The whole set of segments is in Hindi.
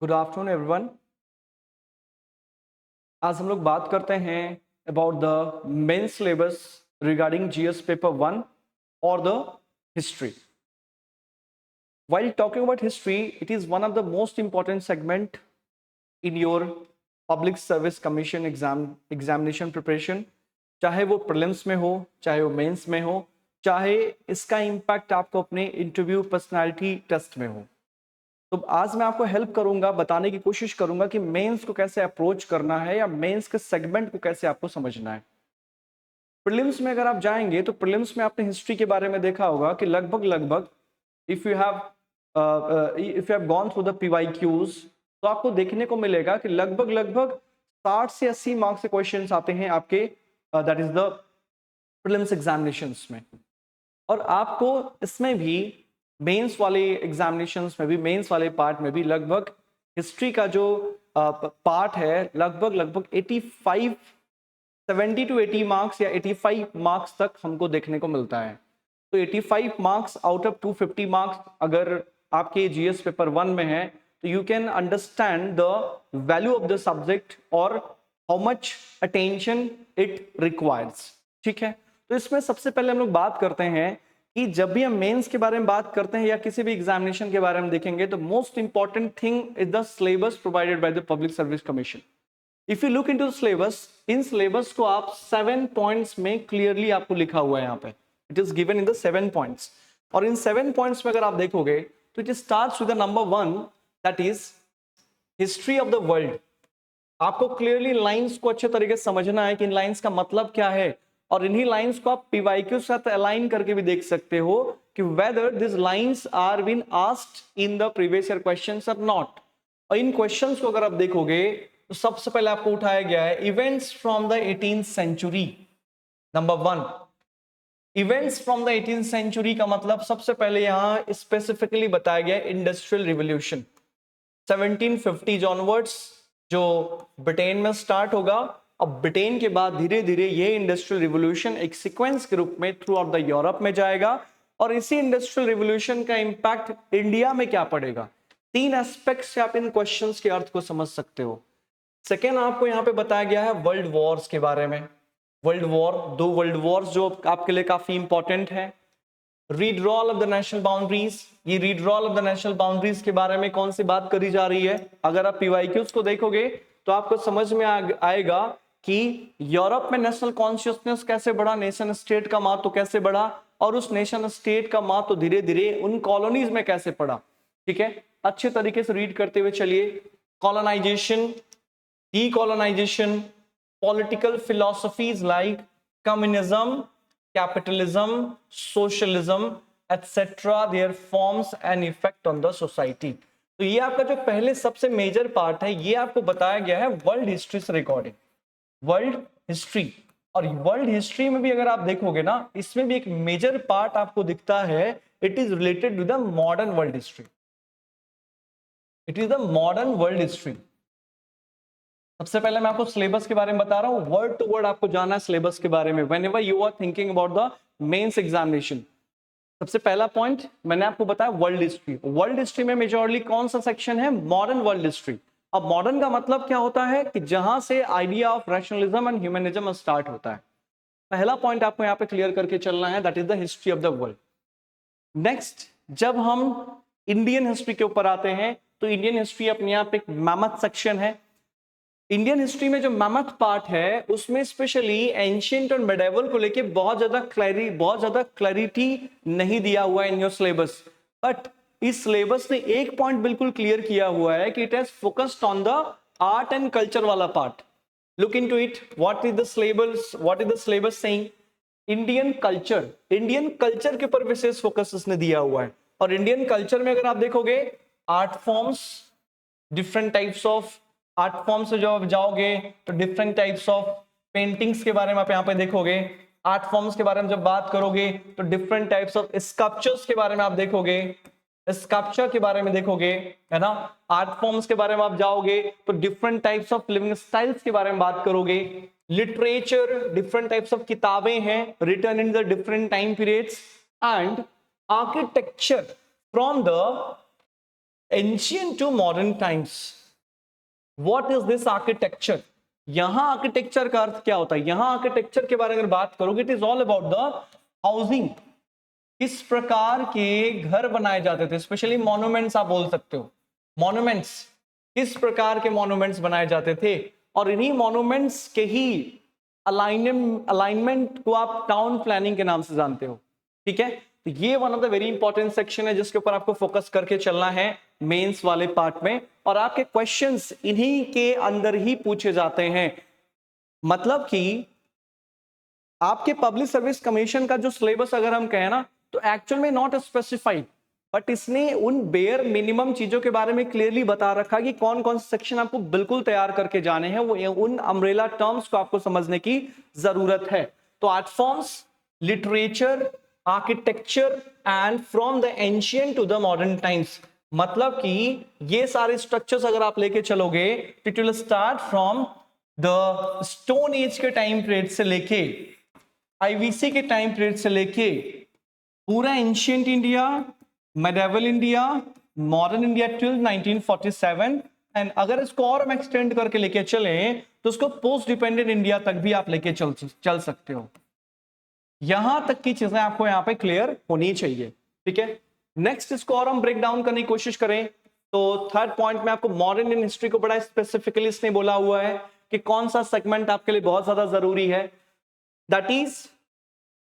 Good afternoon everyone. आज हम लोग बात करते हैं about the main syllabus regarding GS paper 1 और the history. While talking about history, it is one of the most important segment in your public service commission examination preparation। चाहे वो प्रीलिम्स में हो, चाहे वो मेंस में हो, चाहे इसका इम्पैक्ट आपको अपने इंटरव्यू पर्सनालिटी टेस्ट में हो। तो आज मैं आपको हेल्प करूंगा, बताने की कोशिश करूंगा कि मेंस को कैसे अप्रोच करना है या मेंस के सेगमेंट को कैसे आपको समझना है। प्रीलिम्स में अगर आप जाएंगे तो प्रीलिम्स में आपने हिस्ट्री के बारे में देखा होगा कि लगभग if you have gone through the PYQs तो आपको देखने को मिलेगा कि लगभग 60 से 80 मार्क्स के क्वेश्चंस आते हैं आपके that is the prelims examinations में। और आपको इसमें भी मेंस वाले एग्जामिनेशंस में भी, मेंस वाले पार्ट में भी लगभग हिस्ट्री का जो पार्ट है लगभग 85 70 टू 80 मार्क्स या 85 मार्क्स तक हमको देखने को मिलता है। तो 85 मार्क्स आउट ऑफ 250 मार्क्स अगर आपके जीएस पेपर 1 में है तो you can understand the value of the subject और how much attention it requires. ठीक है, तो इसमें सबसे पहले हम लोग बात करते हैं कि जब भी हम मेंस के बारे में बात करते हैं या किसी भी एग्जामिनेशन के बारे में देखेंगे तो most important thing is the syllabus provided by the public service commission. If you look into the syllabus, in syllabus को आप 7 पॉइंट्स में क्लियरली आपको लिखा हुआ है, यहाँ पे it is given in the 7 points. और इन 7 पॉइंट्स में अगर आप देखोगे तो it starts with the number 1 that is history of the world. आपको क्लियरली लाइंस को अच्छे तरीके से समझना है कि इन लाइंस का मतलब क्या है, और इन्हीं लाइंस को आप पीवाईक्यू के साथ अलाइन करके भी देख सकते हो कि whether this lines are been asked in the previous year questions और नॉट। और इन क्वेश्चंस को अगर आप देखोगे तो सबसे पहले आपको उठाया गया है events from the 18th century. नंबर 1, events from the 18th century का मतलब सबसे पहले यहां स्पेसिफिकली बताया गया इंडस्ट्रियल रिवोल्यूशन 1750 ऑनवर्ड्स, जो ब्रिटेन में स्टार्ट होगा। अब ब्रिटेन के बाद धीरे धीरे ये इंडस्ट्रियल रिवोल्यूशन एक सीक्वेंस के रूप में थ्रू आउट द यूरोप में जाएगा। और इसी इंडस्ट्रियल रिवोल्यूशन का इंपैक्ट इंडिया में क्या पड़ेगा, 3 एस्पेक्ट से आप इन क्वेश्चंस के अर्थ को समझ सकते हो। सेकेंड, आपको यहाँ पे बताया गया है वर्ल्ड वॉर्स के बारे में। वर्ल्ड वॉर, 2 वर्ल्ड वॉर्स जो आपके लिए काफी इंपॉर्टेंट है। रीड्रॉल ऑफ द नेशनल बाउंड्रीज, ये रीड्रॉल ऑफ द नेशनल बाउंड्रीज के बारे में कौन सी बात करी जा रही है। अगर आप पीवाईक्यूज को देखोगे तो आपको समझ में आएगा कि यूरोप में नेशनल कॉन्शियसनेस कैसे बढ़ा, नेशन स्टेट का महत्व कैसे बढ़ा, और उस नेशन स्टेट का महत्व धीरे धीरे उन कॉलोनीज में कैसे पड़ा। ठीक है, अच्छे तरीके से रीड करते हुए चलिए। Colonisation, decolonisation, political philosophies like communism, capitalism, socialism, etc. their forms and effect on the society। तो ये आपका जो पहले सबसे मेजर पार्ट है ये आपको बताया गया है वर्ल्ड हिस्ट्री से रिकॉर्डिंग, वर्ल्ड हिस्ट्री। और वर्ल्ड हिस्ट्री में भी अगर आप देखोगे ना, इसमें भी एक मेजर पार्ट आपको दिखता है, it is related to the modern world history. It is the modern world history. सबसे पहले मैं आपको सिलेबस के बारे में बता रहा हूं, वर्ड टू वर्ड आपको जाना है सिलेबस के बारे में whenever you are thinking about the mains examination. सबसे पहला पॉइंट मैंने आपको बताया वर्ल्ड हिस्ट्री। वर्ल्ड हिस्ट्री में मेजॉरली कौन सा सेक्शन है, मॉडर्न वर्ल्ड हिस्ट्री। अब मॉडर्न का मतलब क्या होता है कि जहां से idea of rationalism and humanism start होता है। पहला पॉइंट आपको यहाँ पे क्लियर करके चलना है, that is the history of the world. Next, जब हम इंडियन हिस्ट्री के ऊपर आते हैं तो इंडियन हिस्ट्री अपने आप एक मैमथ सेक्शन है। इंडियन हिस्ट्री में जो मैमथ पार्ट है उसमें स्पेशली एंशिएंट और मिडिवल को लेके बहुत ज्यादा क्लैरिटी नहीं दिया हुआ है इन योर सिलेबस। बट इस सिलेबस ने एक पॉइंट बिल्कुल क्लियर किया हुआ है कि it has focused on the art and culture वाला part. Look into it, what is the syllabus saying, Indian culture के ऊपर विशेष फोकस इसने दिया हुआ है। और इंडियन कल्चर में अगर आप देखोगे art forms, different types of art form से जब जाओगे तो डिफरेंट टाइप्स ऑफ पेंटिंग्स के बारे में आप यहाँ पे देखोगे। आर्ट फॉर्म्स के बारे में जब बात करोगे तो डिफरेंट टाइप्स ऑफ स्कल्पचर्स के बारे में आप देखोगे, स्कल्पचर के बारे में देखोगे, है ना। आर्ट फॉर्म्स के बारे में आप जाओगे तो different types of living styles के बारे में बात करोगे। लिटरेचर, डिफरेंट टाइप्स ऑफ किताबें हैं written in the different time periods. And architecture from the ancient to modern times, what is this architecture. यहां आर्किटेक्चर का अर्थ क्या होता है, यहां आर्किटेक्चर के बारे में बात करोगे, it is all about the housing, किस प्रकार के घर बनाए जाते थे, स्पेशली मॉन्यूमेंट्स आप बोल सकते हो, मॉन्यूमेंट्स, किस प्रकार के मॉन्यूमेंट्स बनाए जाते थे, और इन्हीं मॉन्यूमेंट्स के ही अलाइनमेंट को आप टाउन प्लानिंग के नाम से जानते हो। ठीक है, तो ये one of the very important section है जिसके ऊपर आपको फोकस करके चलना है मेंस वाले पार्ट में, और आपके क्वेश्चंस इन्हीं के अंदर ही पूछे जाते हैं। मतलब कि आपके पब्लिक सर्विस कमीशन का जो सिलेबस अगर हम कहें ना, तो एक्चुअल में नॉट स्पेसिफाइड, बट इसने उन बेयर मिनिमम चीजों के बारे में क्लियरली बता रखा कि कौन कौन से सेक्शन आपको बिल्कुल तैयार करके जाने हैं, वो उन अम्ब्रेला टर्म्स को आपको समझने की जरूरत है। तो art forms, literature, architecture and from the ancient to the modern times, मतलब कि ये सारे स्ट्रक्चर्स अगर आप लेके चलोगे, it will start from the stone age के टाइम पीरियड से लेके आईवीसी के टाइम पीरियड से लेके पूरा ancient India, medieval India, modern India till 1947, and अगर इसको और हम एक्सटेंड करके लेके चले तो उसको पोस्ट डिपेंडेंट इंडिया तक भी आप लेके चल सकते हो। यहां तक की चीजें आपको यहां पे क्लियर होनी चाहिए। ठीक है, नेक्स्ट इसको और हम ब्रेक डाउन करने की कोशिश करें तो थर्ड पॉइंट में आपको मॉडर्न इंडियन हिस्ट्री को बड़ा स्पेसिफिकली इसने बोला हुआ है कि कौन सा सेगमेंट आपके लिए बहुत ज्यादा जरूरी है, that is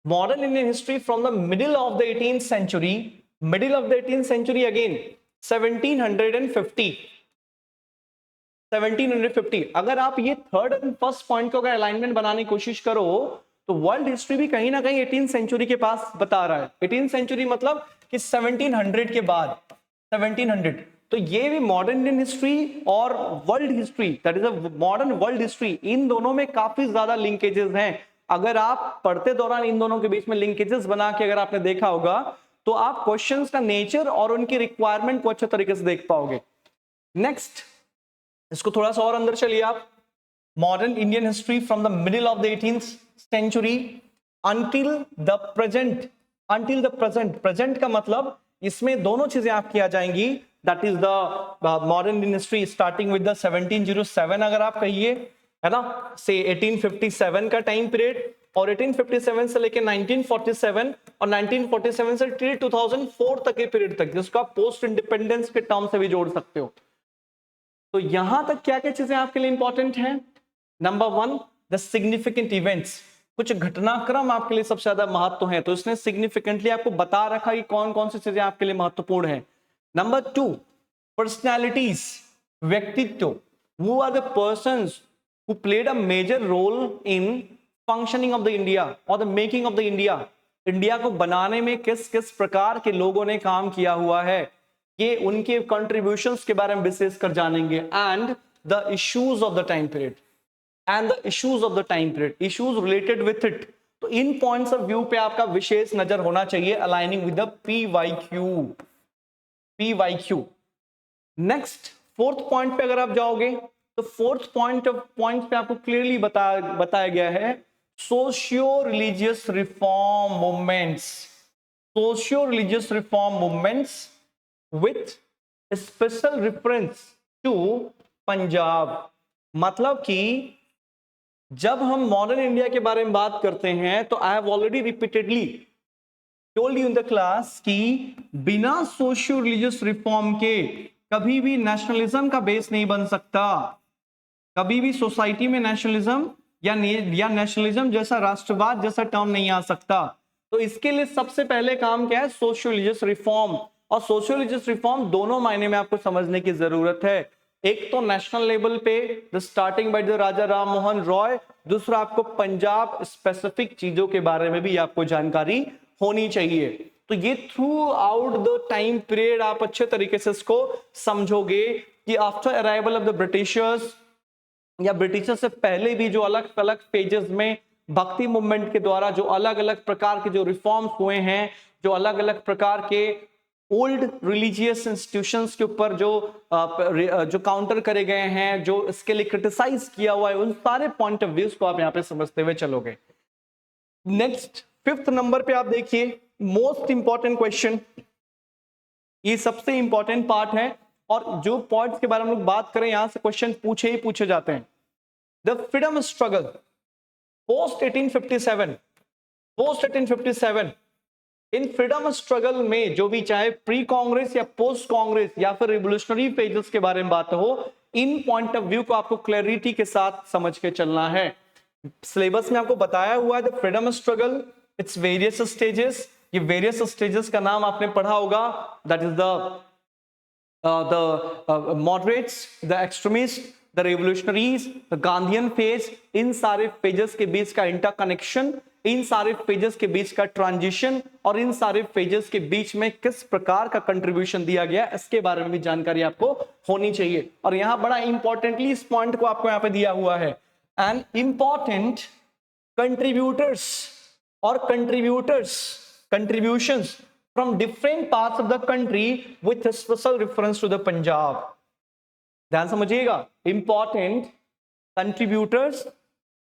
modern Indian history from the middle of the 18th century, middle of the 18th century again 1750। अगर आप ये थर्ड एंड फर्स्ट पॉइंट को अगर अलाइनमेंट बनाने की कोशिश करो तो वर्ल्ड हिस्ट्री भी कहीं ना कहीं 18th सेंचुरी के पास बता रहा है। 18th सेंचुरी मतलब कि 1700 के बाद, 1700, तो ये भी मॉडर्न इंडियन हिस्ट्री और world history, that is a modern world history, इन दोनों में काफी ज्यादा लिंकेजेस हैं। अगर आप पढ़ते दौरान इन दोनों के बीच में लिंकेजेस बना के अगर आपने देखा होगा तो आप क्वेश्चंस का नेचर और उनकी रिक्वायरमेंट को अच्छे तरीके से देख पाओगे। नेक्स्ट, इसको थोड़ा सा और अंदर चलिए आप, modern Indian history from the middle of the 18th century until the present, until the present, present का मतलब इसमें दोनों चीजें आपकी आ जाएंगी, that is the modern Indian history starting with the 1707 अगर आप कहिए, है ना, से 1857 का टाइम पीरियड, और 1857 से लेके 1947 और 1947 से टिल 2004 तक के पीरियड तक, जिसको आप पोस्ट इंडिपेंडेंस के टर्म से भी जोड़ सकते हो। तो यहां तक क्या क्या चीजें आपके लिए इंपॉर्टेंट हैं, number one, the significant events, कुछ घटनाक्रम आपके लिए सबसे ज्यादा महत्व है, तो इसने सिग्निफिकेंटली आपको बता रखा कि कौन कौन सी चीजें आपके लिए महत्वपूर्ण है। नंबर टू, पर्सनैलिटीज, व्यक्तित्व, who are the persons who played a major role in functioning of the India or the making of the India, India को बनाने में किस किस प्रकार के लोगों ने काम किया हुआ है, ये उनके कंट्रीब्यूशंस के बारे में विशेष कर जानेंगे, and the issues of the time period, and the issues of the time period, issues related with it. तो इन पॉइंट्स ऑफ व्यू पे आपका विशेष नजर होना चाहिए, aligning with the PYQ। Next, fourth point पे अगर आप जाओगे तो फोर्थ पॉइंट पे आपको क्लियरली बताया गया है socio religious reform movements, socio religious reform movements with special reference to Punjab. मतलब कि जब हम मॉडर्न इंडिया के बारे में बात करते हैं तो I have already repeatedly told you in the class कि बिना सोशियो रिलीजियस रिफॉर्म के कभी भी नेशनलिज्म का बेस नहीं बन सकता, कभी भी सोसाइटी में नेशनलिज्म या नेशनलिज्म जैसा राष्ट्रवाद जैसा टर्म नहीं आ सकता। तो इसके लिए सबसे पहले काम क्या है, सोशियो रिलीजियस रिफॉर्म, और सोशियो रिलीजियस रिफॉर्म दोनों मायने में आपको समझने की जरूरत है। एक तो नेशनल लेवल पे द स्टार्टिंग बाय द राजा राम मोहन रॉय, दूसरा आपको पंजाब स्पेसिफिक चीजों के बारे में भी आपको जानकारी होनी चाहिए। तो ये through out the time period आप अच्छे तरीके से इसको समझोगे कि after arrival of the Britishers या ब्रिटिशर्स से पहले भी जो अलग अलग फेजेस में भक्ति मूवमेंट के द्वारा जो अलग अलग प्रकार के जो रिफॉर्म्स हुए हैं, जो अलग अलग प्रकार के ओल्ड रिलीजियस इंस्टीट्यूशंस के ऊपर जो काउंटर करे गए हैं, जो इसके लिए क्रिटिसाइज किया हुआ है, उन सारे पॉइंट ऑफ व्यूज को आप यहां पे समझते हुए चलोगे। नेक्स्ट, फिफ्थ नंबर पे आप देखिए, मोस्ट इंपॉर्टेंट क्वेश्चन, ये सबसे इंपॉर्टेंट पार्ट है, और जो पॉइंट्स के बारे में हम लोग बात करें यहां से क्वेश्चन पूछे ही पूछे जाते हैं। The freedom struggle post 1857 in freedom struggle में जो भी चाहे प्री कांग्रेस या पोस्ट कांग्रेस या फिर रिवोल्यूशनरी फेजेस के बारे में बात हो, इन पॉइंट ऑफ व्यू को आपको क्लैरिटी के साथ समझ के चलना है। सिलेबस में आपको बताया हुआ है the freedom struggle, it's various stages. ये वेरियस स्टेजेस का नाम आपने पढ़ा होगा, that is the moderates, the extremist, the revolutionaries, the Gandhian phase. इन सारे फेजेस के बीच का इंटरकनेक्शन, इन सारे फेजेस के बीच का ट्रांजिशन और इन सारे फेजेस के बीच में किस प्रकार का कंट्रीब्यूशन दिया गया, इसके बारे में भी जानकारी आपको होनी चाहिए। और यहां बड़ा इंपॉर्टेंटली इस पॉइंट को आपको यहां पे दिया हुआ है, एंड इंपॉर्टेंट कंट्रीब्यूटर्स और contributions from different parts of the country with a special reference to the Punjab। ध्यान समझिएगा, important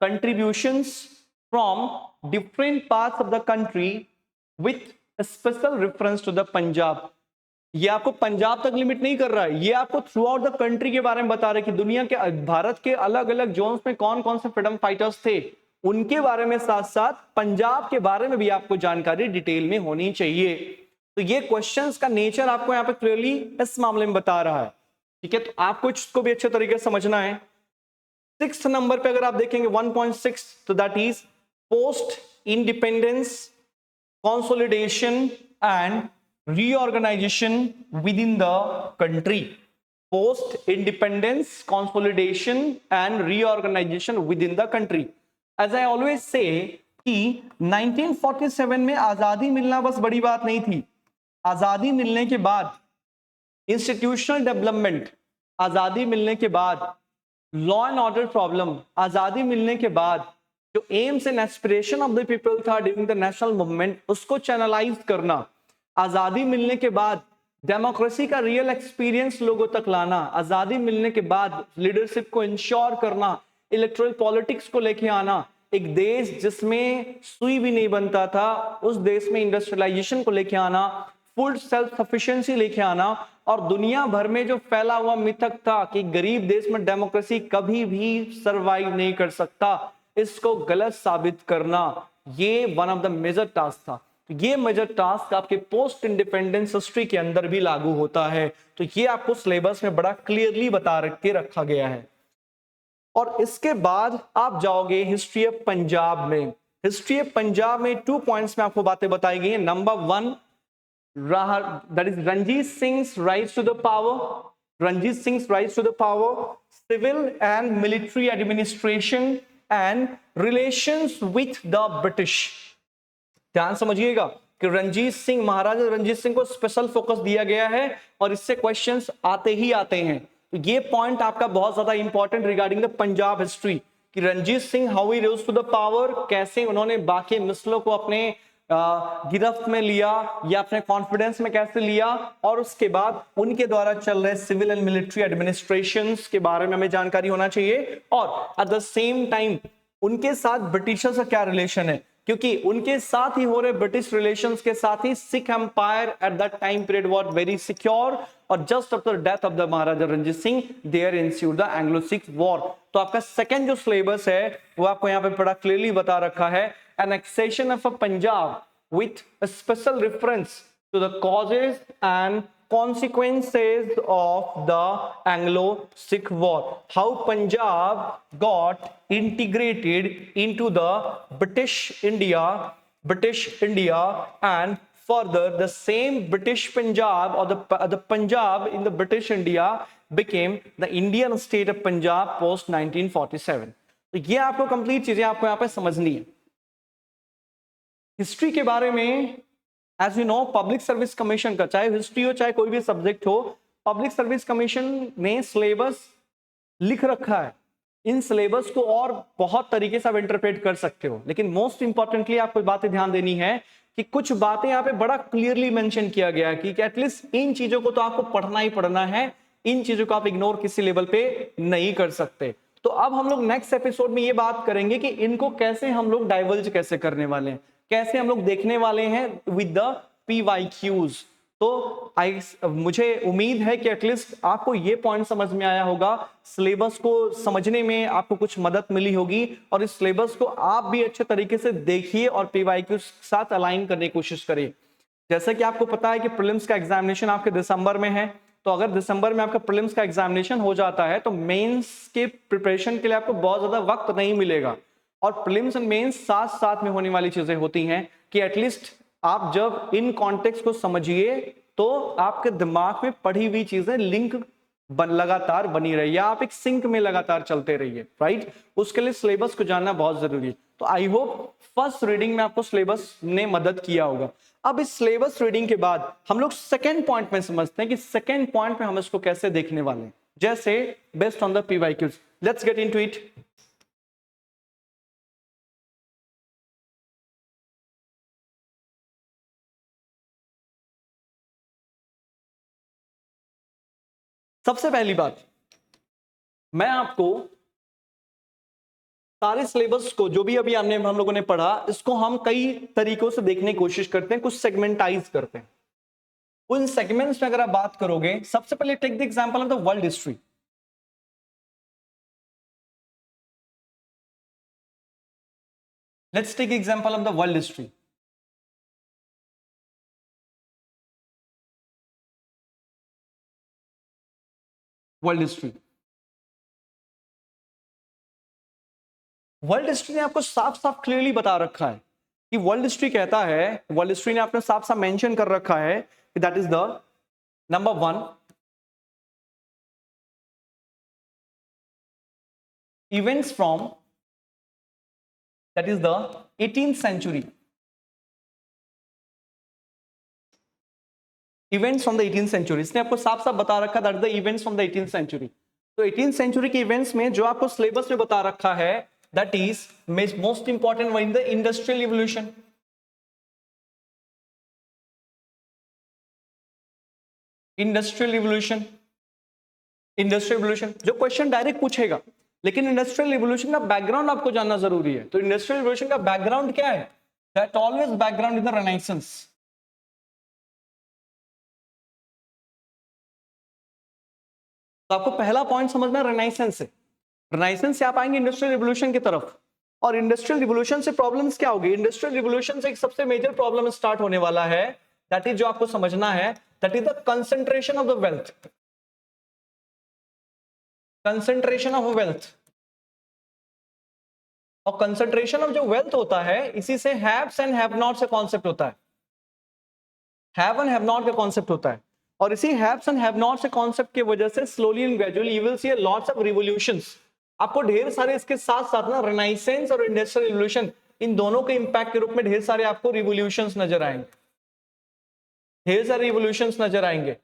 contributions from different parts of the country with a special reference to the Punjab। ये आपको पंजाब तक लिमिट नहीं कर रहा है, ये आपको थ्रू आउट द कंट्री के बारे में बता रहे कि दुनिया के भारत के अलग अलग जोन्स में कौन कौन से फ्रीडम फाइटर्स थे, उनके बारे में साथ साथ पंजाब के बारे में भी आपको जानकारी डिटेल में होनी चाहिए। तो ये क्वेश्चंस का नेचर आपको यहाँ पे क्लियरली इस मामले में बता रहा है, ठीक है। तो आपको इसको भी अच्छे तरीके से समझना है। 6th नंबर पे अगर आप देखेंगे 1.6, तो that is post independence consolidation and reorganization within the country। post independence consolidation and reorganization within the country। as I always say कि 1947 में आजादी मिलना बस बड़ी बात नहीं थी। आजादी मिलने के बाद इंस्टीट्यूशनल डेवलपमेंट, आजादी मिलने के बाद लॉ एंड ऑर्डर प्रॉब्लम, आजादी मिलने के बाद जो AIIMS and aspiration of the people था ड्यूरिंग द नेशनल मूवमेंट, उसको चैनलाइज करना, आजादी मिलने के बाद डेमोक्रेसी का रियल एक्सपीरियंस लोगों तक लाना, आजादी मिलने के बाद लीडरशिप को इंश्योर करना, इलेक्टोरल पॉलिटिक्स को लेके आना, एक देश जिसमें सुई भी नहीं बनता था उस देश में इंडस्ट्रियलाइजेशन को लेके आना, फूड सेल्फ सफिशिएंसी लेके आना, और दुनिया भर में जो फैला हुआ मिथक था कि गरीब देश में डेमोक्रेसी कभी भी सरवाइव नहीं कर सकता, इसको गलत साबित करना, ये one of the major task था। ये मेजर टास्क आपके पोस्ट इंडिपेंडेंस हिस्ट्री के अंदर भी लागू होता है। तो ये आपको सिलेबस में बड़ा क्लियरली बता के रखा गया है। और इसके बाद आप जाओगे हिस्ट्री ऑफ पंजाब में। हिस्ट्री ऑफ पंजाब में 2 पॉइंट्स में आपको बातें बताई गई है। Number 1, that is Ranjit Singh rise to the power, Ranjit Singh rise to the power, civil and military administration and relations with the British. ध्यान समझिएगा कि रणजीत सिंह, महाराजा रणजीत सिंह को स्पेशल फोकस दिया गया है और इससे क्वेश्चंस आते ही आते हैं। तो ये पॉइंट आपका बहुत ज्यादा important regarding the Punjab history कि Ranjit Singh how he rose to the power, कैसे उन्होंने बाकी मिसलों को अपने गिरफ्त में लिया या अपने कॉन्फिडेंस में कैसे लिया, और उसके बाद उनके द्वारा चल रहे सिविल एंड मिलिट्री एडमिनिस्ट्रेशन के बारे में हमें जानकारी होना चाहिए। और एट द सेम टाइम उनके साथ ब्रिटिशर्स का क्या रिलेशन है, क्योंकि उनके साथ ही हो रहे ब्रिटिश रिलेशंस के साथ ही Sikh empire at that time period was very secure, और just after death of the Maharaja Ranjit Singh there ensued the Anglo Sikh war. तो आपका सेकंड जो सिलेबस है वो आपको यहाँ पे बड़ा क्लियरली बता रखा है, annexation of a Punjab with a special reference to the causes and consequences of the Anglo-Sikh War, how Punjab got integrated into the British India, and further the same British Punjab or the Punjab in the British India became the Indian state of Punjab post 1947। तो ये आपको कंप्लीट चीजें आपको यहाँ पे समझनी है। हिस्ट्री के बारे में as you know public service commission का, चाहे हिस्ट्री हो चाहे कोई भी सब्जेक्ट हो, पब्लिक सर्विस कमीशन ने सिलेबस लिख रखा है। इन सिलेबस को और बहुत तरीके से आप इंटरप्रेट कर सकते हो, लेकिन मोस्ट इंपॉर्टेंटली आपको बातें ध्यान देनी है कि कुछ बातें यहाँ पे बड़ा क्लियरली मेंशन किया गया है कि एटलीस्ट इन चीजों को तो आपको पढ़ना ही पढ़ना है, इन चीजों को आप इग्नोर किसी लेवल पे नहीं कर सकते। तो अब हम लोग नेक्स्ट एपिसोड में ये बात करेंगे कि इनको कैसे हम लोग डाइवर्ज कैसे करने वाले हैं, कैसे हम लोग देखने वाले हैं विद द PYQs। तो मुझे उम्मीद है कि एटलीस्ट आपको ये पॉइंट समझ में आया होगा, सिलेबस को समझने में आपको कुछ मदद मिली होगी, और इस सिलेबस को आप भी अच्छे तरीके से देखिए और पीवाईक्यू के साथ अलाइन करने की कोशिश करिए। जैसे कि आपको पता है कि प्रीलिम्स का एग्जामिनेशन आपके दिसंबर में है, तो अगर दिसंबर में आपका प्रीलिम्स का एग्जामिनेशन हो जाता है तो मेंस के प्रिपरेशन के लिए आपको बहुत ज्यादा वक्त नहीं मिलेगा। और प्रीलिम्स एंड मेंस साथ साथ में होने वाली चीजें होती हैं कि एटलीस्ट आप जब इन कॉन्टेक्स्ट को समझिए तो आपके दिमाग में पढ़ी हुई चीजें लिंक लगातार बनी रही, या आप एक सिंक में लगातार चलते रहिए, राइट। उसके लिए सिलेबस को जानना बहुत जरूरी है। तो आई होप फर्स्ट रीडिंग में आपको सिलेबस ने मदद किया होगा। अब इस सिलेबस रीडिंग के बाद हम लोग सेकेंड पॉइंट में समझते हैं कि सेकेंड पॉइंट में हम इसको कैसे देखने वाले हैं, जैसे based on the PYQs. Let's get into it. सबसे पहली बात, मैं आपको सारे सिलेबस को जो भी अभी हम लोगों ने पढ़ा, इसको हम कई तरीकों से देखने की कोशिश करते हैं, कुछ सेगमेंटाइज करते हैं। उन सेगमेंट्स में अगर आप बात करोगे, सबसे पहले take the example of the world history. Let's take example of the world history. World history, world history ने आपको साफ साफ क्लियरली बता रखा है कि वर्ल्ड हिस्ट्री कहता है, वर्ल्ड हिस्ट्री ने आपने साफ साफ मेंशन कर रखा है कि that is the number 1 events from, that is the 18th century, events from the 18th century. इसने आपको साफ साफ बता रखा that is the events from the 18th century. तो 18th सेंचुरी के इवेंट्स में जो आपको सिलेबस में बता रखा है, that is most important one in the industrial revolution. Industrial revolution, industrial revolution जो क्वेश्चन डायरेक्ट पूछेगा, लेकिन इंडस्ट्रियल रिवॉल्यूशन का बैकग्राउंड आपको जानना जरूरी है। तो इंडस्ट्रियल रिवॉल्यूशन का बैकग्राउंड क्या है? That always background is the renaissance. तो आपको पहला पॉइंट समझना रेनेसांस से, रेनेसांस से आप आएंगे इंडस्ट्रियल रिवॉल्यूशन की तरफ। और इंडस्ट्रियल रिवॉल्यूशन से प्रॉब्लम्स क्या होगी? इंडस्ट्रियल रिवॉल्यूशन से एक सबसे मेजर प्रॉब्लम स्टार्ट होने वाला है, दैट इज जो आपको समझना है, that is the concentration of the wealth. Concentration of wealth, और कंसंट्रेशन ऑफ जो वेल्थ होता है, इसी से हैव्स एंड हैव नॉट से कॉन्सेप्ट होता है, हैव एंड हैव नॉट का कॉन्सेप्ट होता है। और इसी हैव्स एंड हैव नॉट से कॉन्सेप्ट की वजह से slowly and gradually you will C lots of revolutions. आपको ढेर सारे इसके साथ साथ ना रेनेसांस और इंडस्ट्रियल रिवॉल्यूशन, इन दोनों के इंपैक्ट के रूप में ढेर सारे आपको रिवॉल्यूशंस नजर आएंगे, ढेर सारे रिवॉल्यूशंस नजर आएंगे।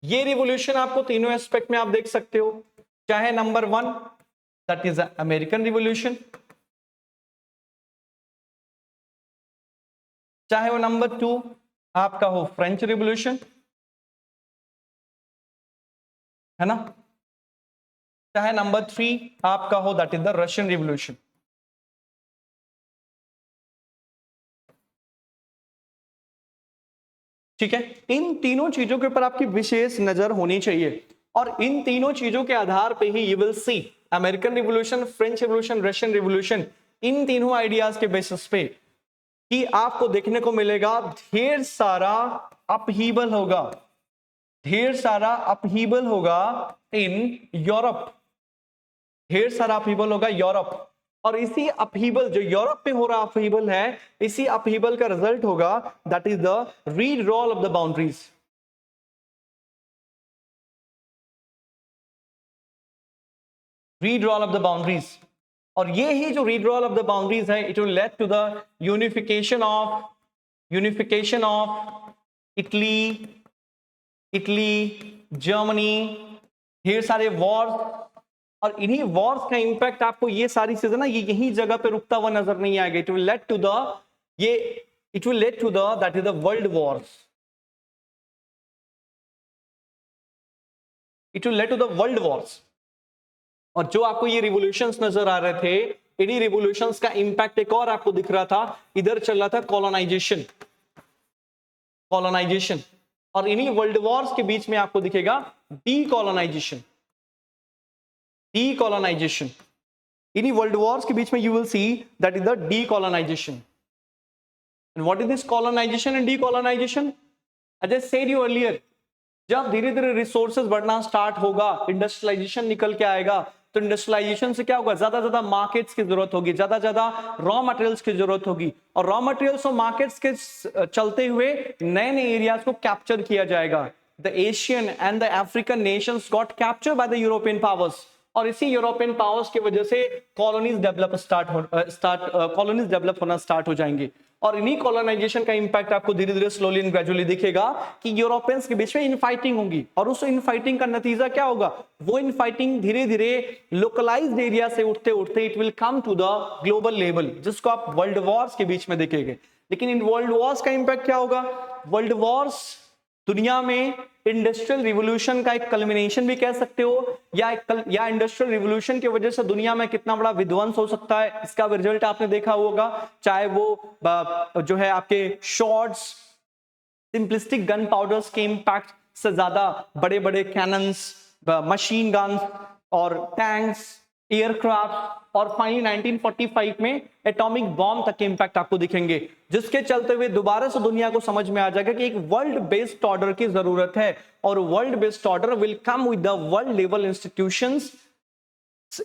ये रिवॉल्यूशन आपको तीनों एस्पेक्ट में आप देख सकते हो, चाहे number 1 that is American revolution, चाहे वो नंबर 2 आपका हो फ्रेंच रिवॉल्यूशन, है ना, चाहे नंबर 3 आपका हो that is the Russian revolution. ठीक है, इन तीनों चीजों के ऊपर आपकी विशेष नजर होनी चाहिए, और इन तीनों चीजों के आधार पे ही you will see American revolution, French revolution, Russian revolution, इन तीनों आइडियाज के बेसिस पे कि आपको देखने को मिलेगा ढेर सारा अपहीबल होगा, ढेर सारा अपहीबल होगा इन यूरोप, ढेर सारा अपहीबल होगा यूरोप। और इसी अपहीबल, जो यूरोप पे हो रहा अपहीबल है, इसी अपहीबल का रिजल्ट होगा that is the redrawal of the boundaries. Redrawal of the boundaries, और ये ही जो रीड्रॉल ऑफ द बाउंड्रीज है, it will lead to the unification of Italy, Germany, ढेर सारे वॉर्स। और इन्हीं वॉर्स का इंपैक्ट आपको ये सारी चीजें ना, ये यही जगह पे रुकता हुआ नजर नहीं आएगा। It will lead to the that is the world wars, it will lead to the world wars. और जो आपको ये रिवॉल्यूशंस नजर आ रहे थे, इन्हीं रिवॉल्यूशंस का इंपैक्ट एक और आपको दिख रहा था, इधर चल रहा था कॉलोनाइजेशन। और इन्हीं वर्ल्ड वॉर्स के बीच में आपको दिखेगा डीकोलोनाइजेशन। डीकोलोनाइजेशन, इन्हीं वर्ल्ड वॉर्स के बीच में you will see that is the decolonization. And what is this colonization and decolonization? As I said you earlier, जब धीरे धीरे रिसोर्सेज बढ़ना स्टार्ट होगा, इंडस्ट्रियलाइजेशन निकल के आएगा, तो इंडस्ट्रियलाइजेशन से क्या होगा, ज्यादा ज्यादा मार्केट्स की जरूरत होगी, ज्यादा ज्यादा रॉ मटेरियल्स की जरूरत होगी, और रॉ मटेरियल्स और मार्केट्स के चलते हुए नए नए एरियाज को कैप्चर किया जाएगा। The Asian and the African Nations got captured by the European powers, और इसी यूरोपियन पावर्स की वजह से कॉलोनीज डेवलप होना स्टार्ट हो जाएंगे। और इन्हीं कॉलोनाइजेशन का इंपैक्ट आपको धीरे धीरे स्लोली एंड ग्रेजुअली दिखेगा कि यूरोपियंस के बीच में इनफाइटिंग होगी, और उस इनफाइटिंग का नतीजा क्या होगा, वो इनफाइटिंग धीरे धीरे लोकलाइज्ड एरिया से उठते उठते it will come to the global level, जिसको आप वर्ल्ड वॉर्स के बीच में देखेंगे। लेकिन इन वर्ल्ड वॉर्स का इंपैक्ट क्या होगा, वर्ल्ड वॉर्स दुनिया में इंडस्ट्रियल रिवोल्यूशन का एक कल्मिनेशन भी कह सकते हो, या इंडस्ट्रियल रिवोल्यूशन की वजह से दुनिया में कितना बड़ा विध्वंस हो सकता है, इसका रिजल्ट आपने देखा होगा। चाहे वो जो है आपके शॉर्ट्स, सिंपलिस्टिक गन पाउडर्स के इंपैक्ट से ज्यादा बड़े बड़े कैनन्स, मशीन गन्स और टैंक्स, एयरक्राफ्ट, और फाइनली 1945 में एटॉमिक बॉम्ब तक के इंपैक्ट आपको दिखेंगे, जिसके चलते हुए दोबारा से दुनिया को समझ में आ जाएगा कि एक वर्ल्ड बेस्ड ऑर्डर की जरूरत है, और world based order will come with the world level institutions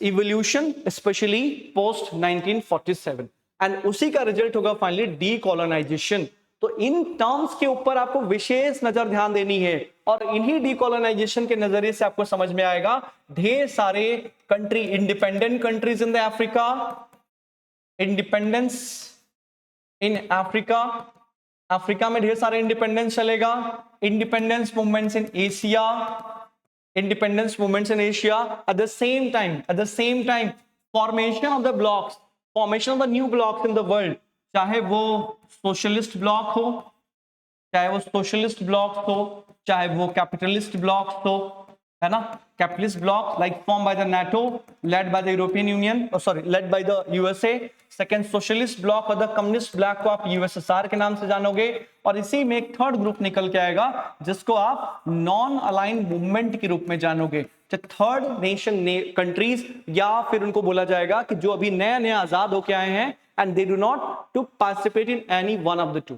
evolution, specially post 1947, and उसी का रिजल्ट होगा फाइनली डीकोलोनाइजेशन। तो इन टर्म्स के ऊपर आपको विशेष नजर ध्यान देनी है, और इन्हीं डीकोलोनाइजेशन के नजरिए से आपको समझ में आएगा ढेर सारे country, independent countries in the Africa, independence in Africa, Africa में ढेर सारे इंडिपेंडेंस चलेगा, independence movements in Asia, independence movements in Asia, at the same time formation of the blocks, formation of the new blocks in the world, चाहे वो सोशलिस्ट ब्लॉक हो, चाहे वो कैपिटलिस्ट ब्लॉक हो, है ना, capitalist block like form by the NATO, led by the European union, led by the USA. Second socialist block और द कम्युनिस्ट ब्लॉक को आप यूएसएसआर के नाम से जानोगे, और इसी में एक थर्ड ग्रुप निकल के आएगा जिसको आप नॉन अलाइंड मूवमेंट के रूप में जानोगे, थर्ड नेशन कंट्रीज, या फिर उनको बोला जाएगा कि जो अभी नया नया आजाद होके आए हैं and they do not to participate in any one of the two,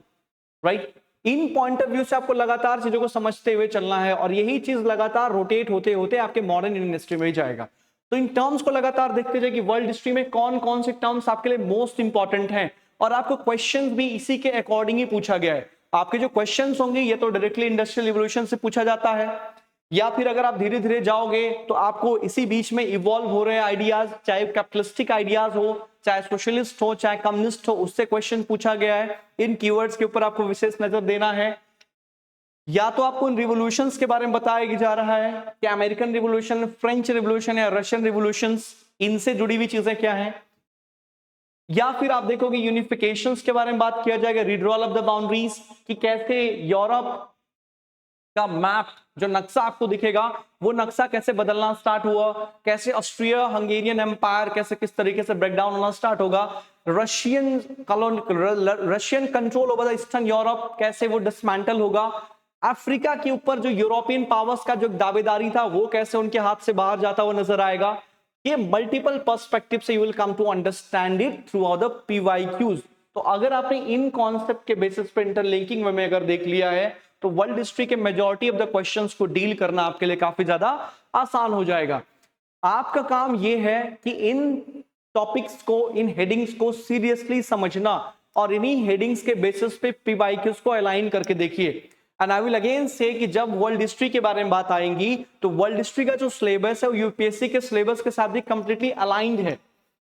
right? In point of view से आपको लगातार चीजों को समझते हुए चलना है, और यही चीज लगातार रोटेट होते होते आपके मॉडर्न इंडियन हिस्ट्री में ही जाएगा। तो इन टर्म्स को लगातार देखते जाइए कि वर्ल्ड हिस्ट्री में कौन कौन से टर्म्स आपके लिए मोस्ट इंपॉर्टेंट हैं, और आपको क्वेश्चंस भी इसी के अकॉर्डिंग ही पूछा गया है। आपके जो क्वेश्चंस होंगे ये तो डायरेक्टली इंडस्ट्रियल रिवोल्यूशन से पूछा जाता है, या फिर अगर आप धीरे धीरे जाओगे तो आपको इसी बीच में इवॉल्व हो रहे आइडियाज, चाहे कैपिटलिस्टिक आइडियाज हो, चाहे सोशलिस्ट हो, चाहे कम्युनिस्ट हो, उससे क्वेश्चन पूछा गया है। इन कीवर्ड्स के ऊपर आपको विशेष नजर देना है। या तो आपको इन रिवोल्यूशंस के बारे में बताया जा रहा है कि अमेरिकन रिवोल्यूशन, फ्रेंच रिवोल्यूशन या रशियन रिवोल्यूशंस, इनसे जुड़ी हुई चीजें क्या हैं, या फिर आप देखोगे यूनिफिकेशंस के बारे में बात किया जाएगा, रिड्रॉल ऑफ द बाउंड्रीज, कि कैसे यूरोप का मैप, जो नक्शा आपको दिखेगा, वो नक्शा कैसे बदलना स्टार्ट हुआ, कैसे ऑस्ट्रिया हंगेरियन एम्पायर कैसे किस तरीके से ब्रेकडाउन होना स्टार्ट होगा, Russian control over the eastern Europe कैसे वो डिसमेंटल होगा, अफ्रीका के ऊपर जो यूरोपियन पावर्स का जो दावेदारी था वो कैसे उनके हाथ से बाहर जाता हुआ नजर आएगा। ये मल्टीपल पर्सपेक्टिव से you will come to understand it throughout the PYQs. तो अगर आपने इन कॉन्सेप्ट के बेसिस पे इंटरलिंकिंग में अगर देख लिया है तो वर्ल्ड हिस्ट्री के मेजॉरिटी ऑफ द क्वेश्चंस को डील करना आपके लिए काफी ज्यादा आसान हो जाएगा। आपका काम यह है कि इन टॉपिक्स को, इन हेडिंग्स को सीरियसली समझना, और इन्हीं हेडिंग्स के बेसिस पे पीवाईक्यूज को अलाइन करके देखिए। एंड आई विल अगेन से कि जब वर्ल्ड हिस्ट्री के बारे में बात आएंगी तो वर्ल्ड हिस्ट्री का जो सिलेबस है वो यूपीएससी के सिलेबस के साथ भी कंप्लीटली अलाइंड है,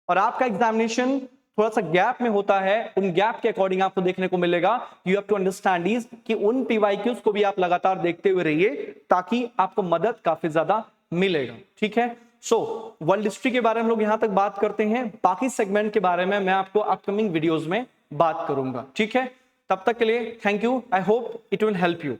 और आपका एग्जामिनेशन थोड़ा सा गैप में होता है। उन गैप के अकॉर्डिंग आपको देखने को मिलेगा। You have to understand is कि उन पीवाईक्यूज को भी आप लगातार देखते हुए रहिए ताकि आपको मदद काफी ज्यादा मिलेगा। ठीक है, सो वर्ल्ड हिस्ट्री के बारे में लोग यहां तक बात करते हैं। बाकी सेगमेंट के बारे में मैं आपको अपकमिंग वीडियोस में बात करूंगा। ठीक है, तब तक के लिए thank you. I hope it will help you.